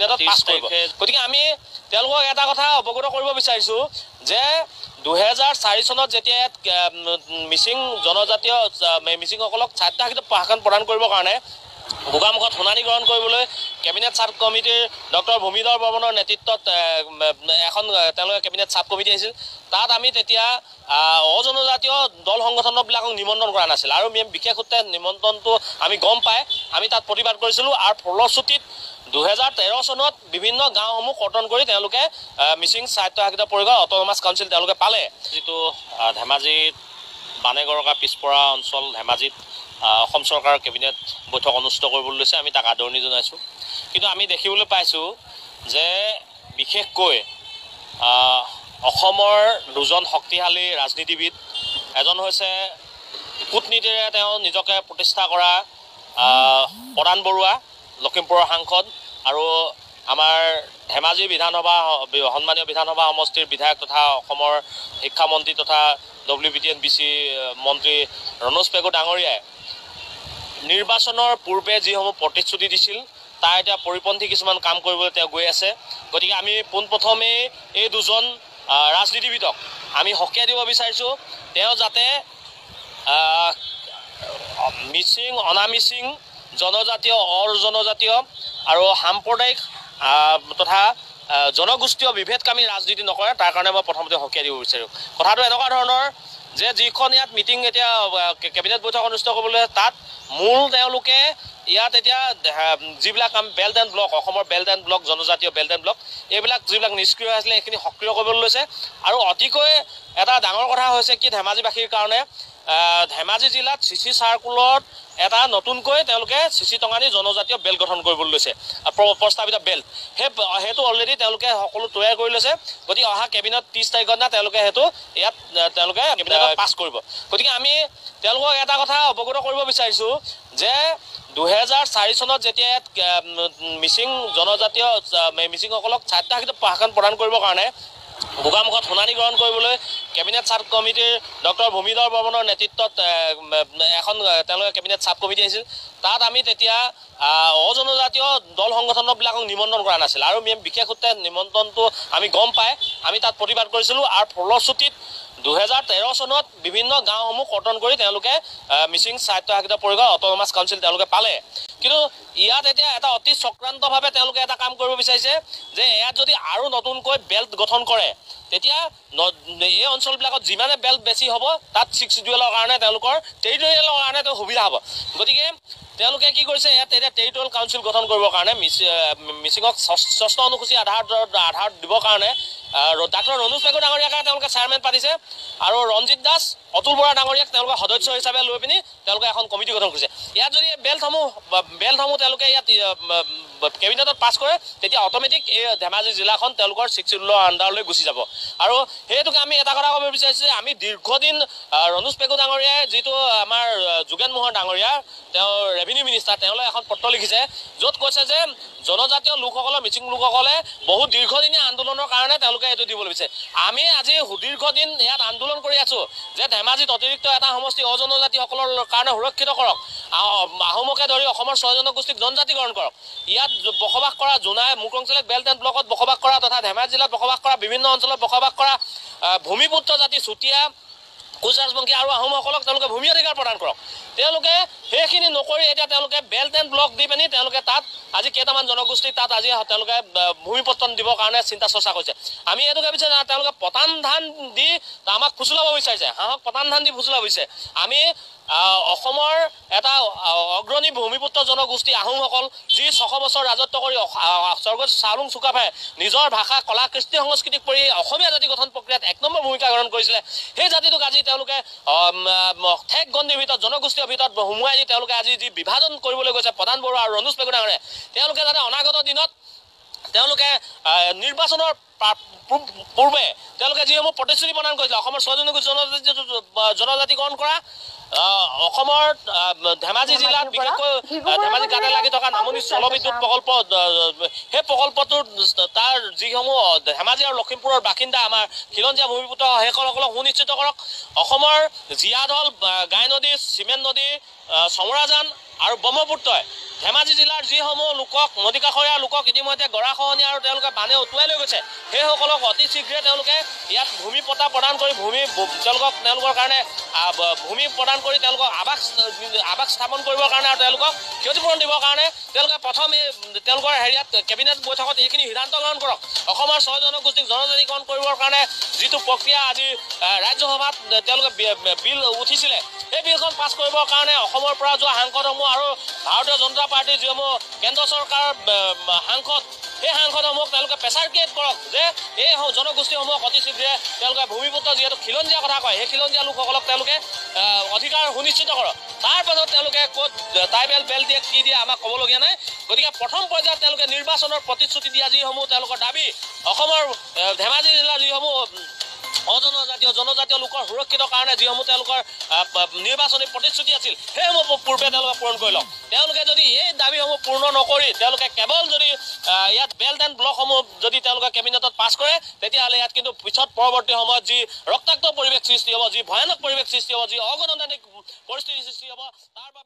কেবিনেটত পাছ কৰিব গতিকে আমি তেওঁলোকক এটা কথা অৱগত কৰিব বিচাৰিছোঁ যে 2004 চনত যেতিয়া মিচিং জনজাতীয় মিচিংসকলক স্বায়ত্তশাসিত প্ৰশাসন প্ৰদান কৰিবৰ কাৰণে গোগামুখত শুনানি গ্ৰহণ কৰিবলৈ কেবিনেট ছাব কমিটিৰ ডক্টৰ ভূমিধৰ বৰ্মনৰ নেতৃত্বত এখন তেওঁলোকে কেবিনেট ছাব কমিটি আহিছিল তাত আমি তেতিয়া অজনজাতীয় দল সংগঠনবিলাকক নিমন্ত্ৰণ কৰা নাছিল আৰু বিশেষ সূত্ৰে নিমন্ত্ৰণটো আমি গম পাই আমি তাত প্ৰতিবাদ কৰিছিলোঁ আৰু ফলশ্ৰুতিত 2013 চনত বিভিন্ন গাঁওসমূহ কৰ্তন কৰি তেওঁলোকে মিচিং স্বায়ত্তশাসিত পৰিষদ অট'নমাছ কাউন্সিল তেওঁলোকে পালে যিটো ধেমাজিত বানেগৰকা পিছপৰা অঞ্চল ধেমাজিত অসম চৰকাৰৰ কেবিনেট বৈঠক অনুষ্ঠিত কৰিবলৈ লৈছে আমি তাক আদৰণি জনাইছোঁ কিন্তু আমি দেখিবলৈ পাইছোঁ যে বিশেষকৈ অসমৰ দুজন শক্তিশালী ৰাজনীতিবিদ এজন হৈছে কূটনীতিৰে তেওঁ নিজকে প্ৰতিষ্ঠা কৰা প্ৰধান বৰুৱা লখিমপুৰৰ সাংসদ আৰু আমাৰ ধেমাজি বিধানসভা সন্মানীয় বিধানসভা সমষ্টিৰ বিধায়ক তথা অসমৰ শিক্ষামন্ত্ৰী তথা WBTN-BC মন্ত্ৰী ৰণোজ পেগু ডাঙৰীয়াই নিৰ্বাচনৰ পূৰ্বে যিসমূহ প্ৰতিশ্ৰুতি দিছিল তাৰ এতিয়া পৰিপন্থী কিছুমান কাম কৰিবলৈ তেওঁ গৈ আছে গতিকে আমি পোনপ্ৰথমেই এই দুজন ৰাজনীতিবিদক আমি সকীয়াই দিব বিচাৰিছোঁ তেওঁ যাতে মিচিং অনামিচিং জনজাতীয় অজনজাতীয় আৰু সাম্প্ৰদায়িক তথা জনগোষ্ঠীয় বিভেদকামী ৰাজনীতি নকৰে তাৰ কাৰণে মই প্ৰথমতে সকীয়াই দিব বিচাৰোঁ কথাটো এনেকুৱা ধৰণৰ যে যিখন ইয়াত মিটিং এতিয়া কেবিনেট বৈঠক অনুষ্ঠিত কৰিবলৈ তাত মূল তেওঁলোকে ইয়াত এতিয়া যিবিলাক বেল্ট এণ্ড ব্লক অসমৰ বেল্ট এণ্ড ব্লক জনজাতীয় বেল্ট এণ্ড ব্লক এইবিলাক যিবিলাক নিষ্ক্ৰিয় আছিলে সেইখিনি সক্ৰিয় কৰিবলৈ লৈছে আৰু অতিকৈ এটা ডাঙৰ কথা হৈছে কি ধেমাজিবাসীৰ কাৰণে ধেমাজি জিলাত চিচি চাৰ্কুলত এটা নতুনকৈ তেওঁলোকে চিচি টঙানী জনজাতীয় বেল্ট গঠন কৰিবলৈ লৈছে প্ৰস্তাৱিত বেল্ট সেইটো অলৰেডি তেওঁলোকে সকলো তৈয়াৰ কৰি লৈছে গতিকে অহা কেবিনেট 30 তাৰিখৰ দিনা তেওঁলোকে সেইটো ইয়াত তেওঁলোকে কেবিনেটত পাছ কৰিব গতিকে আমি তেওঁলোকক এটা কথা অৱগত কৰিব বিচাৰিছোঁ যে 2004 চনত যেতিয়া মিচিং জনজাতীয় মিচিংসকলক স্বায়ত্তশাসিত প্ৰশাসন প্ৰদান কৰিবৰ কাৰণে গোগামুখত শুনানি গ্ৰহণ কৰিবলৈ কেবিনেট ছাব কমিটিৰ ডক্টৰ ভূমিধৰ বৰ্মনৰ নেতৃত্বত এখন তেওঁলোকে কেবিনেট ছাব কমিটি আহিছিল তাত আমি তেতিয়া অজনজাতীয় দল সংগঠনবিলাকক নিমন্ত্ৰণ কৰা নাছিল আৰু বিশেষ সূত্ৰে নিমন্ত্ৰণটো আমি গম পাই আমি তাত প্ৰতিবাদ কৰিছিলোঁ আৰু ফলশ্ৰুতিত 2013 চনত বিভিন্ন গাঁওসমূহ কৰ্তন কৰি তেওঁলোকে মিচিং স্বায়ত্তশাসিত পৰিষদ অট'নমাছ কাউন্সিল তেওঁলোকে পালে কিন্তু ইয়াত এতিয়া এটা অতি চক্ৰান্তভাৱে তেওঁলোকে এটা কাম কৰিব বিচাৰিছে যে ইয়াত যদি আৰু নতুনকৈ বেল্ট গঠন কৰে তেতিয়া এই অঞ্চলবিলাকত যিমানে বেল্ট বেছি হ'ব তাত 6 ডুৱেলৰ কাৰণে তেওঁলোকৰ টেৰিটৰিয়েলৰ কাৰণে তেওঁ সুবিধা হ'ব গতিকে তেওঁলোকে কি কৰিছে ইয়াত এতিয়া টেৰিটৰিয়েল কাউন্সিল গঠন কৰিবৰ কাৰণে মিচিঙক 6ষ্ঠ অনুসূচী আধাৰত দিবৰ কাৰণে ডাক্তৰ ৰণোজ পেগু ডাঙৰীয়াকে তেওঁলোকে চেয়াৰমেন পাতিছে আৰু ৰঞ্জিত দাস অতুল বৰা ডাঙৰীয়াক তেওঁলোকে সদস্য হিচাপে লৈ পিনি তেওঁলোকে এখন কমিটি গঠন কৰিছে ইয়াত যদি বেল্টসমূহ তেওঁলোকে ইয়াত কেবিনেটত পাছ কৰে তেতিয়া অট'মেটিক এই ধেমাজি জিলাখন তেওঁলোকৰ 6 শিডিউলৰ আণ্ডাৰলৈ গুচি যাব আৰু সেইটোকে আমি এটা কথা ক'ব বিচাৰিছোঁ যে আমি দীৰ্ঘদিন ৰণোজ পেগু ডাঙৰীয়াই যিটো আমাৰ যোগেন মোহন ডাঙৰীয়া তেওঁ ৰেভিনিউ মিনিষ্টাৰ তেওঁলৈ এখন পত্ৰ লিখিছে য'ত কৈছে যে জনজাতীয় লোকসকলৰ মিচিং লোকসকলে বহুত দীৰ্ঘদিনীয়া আন্দোলনৰ কাৰণে তেওঁলোকে এইটো দিবলৈ বিচাৰে আমি আজি দীৰ্ঘদিন ইয়াত আন্দোলন কৰি আছোঁ যে ধেমাজিত অতিৰিক্ত এটা সমষ্টি অজনজাতিসকলৰ কাৰণে সুৰক্ষিত কৰক আহোমকে ধৰি অসমৰ 6 জনগোষ্ঠীক জনজাতিকৰণ কৰক ইয়াত বসবাস কৰা জোনাই মুকংচেলেক বেল্ট এণ্ড ব্লকত বসবাস কৰা তথা ধেমাজি জিলাত বসবাস কৰা বিভিন্ন অঞ্চলত বসবাস কৰা ভূমিপুত্ৰ জাতি চুতীয়া কোচ ৰাজবংশী আৰু আহোমসকলক তেওঁলোকে ভূমি অধিকাৰ প্ৰদান কৰক তেওঁলোকে সেইখিনি নকৰি এতিয়া তেওঁলোকে বেল্ট এণ্ড ব্লক দি পিনি তেওঁলোকে তাত আজি কেইটামান জনগোষ্ঠী তাত আজি তেওঁলোকে ভূমিপত্তন দিবৰ কাৰণে চিন্তা চৰ্চা কৰিছে আমি এইটোকে বিচাৰিছোঁ তেওঁলোকে পতান ধান দি আমাক ফুচুলাব বিচাৰিছে হাঁহক পতান ধান দি ফুচুলাব বিচাৰিছে আমি অসমৰ এটা অগ্ৰণী ভূমিপুত্ৰ জনগোষ্ঠী আহোমসকল যি 600 বছৰ ৰাজত্ব কৰি স্বৰ্গত চাওলুং চুকাফাই নিজৰ ভাষা কলা কৃষ্টি সংস্কৃতিক পৰি অসমীয়া জাতি গঠন প্ৰক্ৰিয়াত 1 নম্বৰ ভূমিকা গ্ৰহণ কৰিছিলে সেই জাতিটোক আজি তেওঁলোকে ঠেক গণ্ডিৰ ভিতৰত জনগোষ্ঠীৰ ভিতৰত সোমোৱাই দি তেওঁলোকে আজি যি বিভাজন কৰিবলৈ গৈছে প্ৰধান বৰুৱা আৰু ৰণোজ পেগু ডাঙৰীয়াই তেওঁলোকে যাতে অনাগত দিনত তেওঁলোকে নিৰ্বাচনৰ পূৰ্বে তেওঁলোকে যিসমূহ প্ৰতিশ্ৰুতি প্ৰদান কৰিছিলে অসমৰ 6 জনজাতিকৰণ কৰা অসমৰ ধেমাজি জিলাত বিশেষকৈ ধেমাজি গাতে লাগি থকা নামনি জলবিদ্যুৎ প্ৰকল্প সেই প্ৰকল্পটোৰ তাৰ যিসমূহ ধেমাজি আৰু লখিমপুৰৰ বাসিন্দা আমাৰ খিলঞ্জীয়া ভূমিপুত্ৰ সেইসকলক সুনিশ্চিত কৰক অসমৰ জীয়াঢল গাই নদী চিমেণ্ট নদী চমৰাজান আৰু ব্ৰহ্মপুত্ৰই ধেমাজি জিলাৰ যিসমূহ লোকক নদী কাষৰীয়া লোকক ইতিমধ্যে গৰাখহনীয়া আৰু তেওঁলোকে বানে উটুৱাই লৈ গৈছে সেইসকলক অতি শীঘ্ৰে তেওঁলোকে ইয়াত ভূমি পট্টা প্ৰদান কৰি তেওঁলোকৰ কাৰণে ভূমি প্ৰদান কৰি তেওঁলোকক আৱাস স্থাপন কৰিবৰ কাৰণে আৰু তেওঁলোকক ক্ষতিপূৰণ দিবৰ কাৰণে তেওঁলোকে প্ৰথম তেওঁলোকৰ হেৰিয়াত কেবিনেট বৈঠকত এইখিনি সিদ্ধান্ত গ্ৰহণ কৰক অসমৰ 6 জনগোষ্ঠীক জনজাতিকৰণ কৰিবৰ কাৰণে যিটো প্ৰক্ৰিয়া আজি ৰাজ্যসভাত তেওঁলোকে বিল উঠিছিলে সেই বিলখন পাছ কৰিবৰ কাৰণে অসমৰ পৰা যোৱা সাংসদসমূহ আৰু ভাৰতীয় জনতা পাৰ্টিৰ যিসমূহ কেন্দ্ৰ চৰকাৰৰ সাংসদ সেই সাংসদসমূহক তেওঁলোকে প্ৰেছাৰ ক্ৰিয়েট কৰক যে এই জনগোষ্ঠীসমূহক অতি শীঘ্ৰে তেওঁলোকে ভূমিপুত্ৰ যিহেতু খিলঞ্জীয়া কথা কয় সেই খিলঞ্জীয়া লোকসকলক তেওঁলোকে অধিকাৰ সুনিশ্চিত কৰক তাৰ পাছত তেওঁলোকে ক'ত ট্ৰাইবেল বেল্ট দিয়ে কি দিয়ে আমাক ক'বলগীয়া নাই গতিকে প্ৰথম পৰ্যায়ত তেওঁলোকে নিৰ্বাচনৰ প্ৰতিশ্ৰুতি দিয়া যিসমূহ তেওঁলোকৰ দাবী অসমৰ ধেমাজি জিলাৰ যিসমূহ জনজাতীয় লোকৰ সুৰক্ষিতৰ কাৰণে যিসমূহ তেওঁলোকৰ নিৰ্বাচনী প্ৰতিশ্ৰুতি আছিল সেইসমূহ পূৰ্বে তেওঁলোকে পূৰণ কৰি লওক তেওঁলোকে যদি এই দাবীসমূহ পূৰ্ণ নকৰি তেওঁলোকে কেৱল যদি ইয়াত বেল্ট এণ্ড ব্লকসমূহ যদি তেওঁলোকে কেবিনেটত পাছ কৰে তেতিয়াহ'লে ইয়াত কিন্তু পিছত পৰৱৰ্তী সময়ত যি ৰক্তাক্ত পৰিৱেশ সৃষ্টি হ'ব যি ভয়ানক পৰিৱেশ সৃষ্টি হ'ব যি অগণতান্ত্ৰিক পৰিস্থিতি সৃষ্টি হ'ব তাৰ বাবে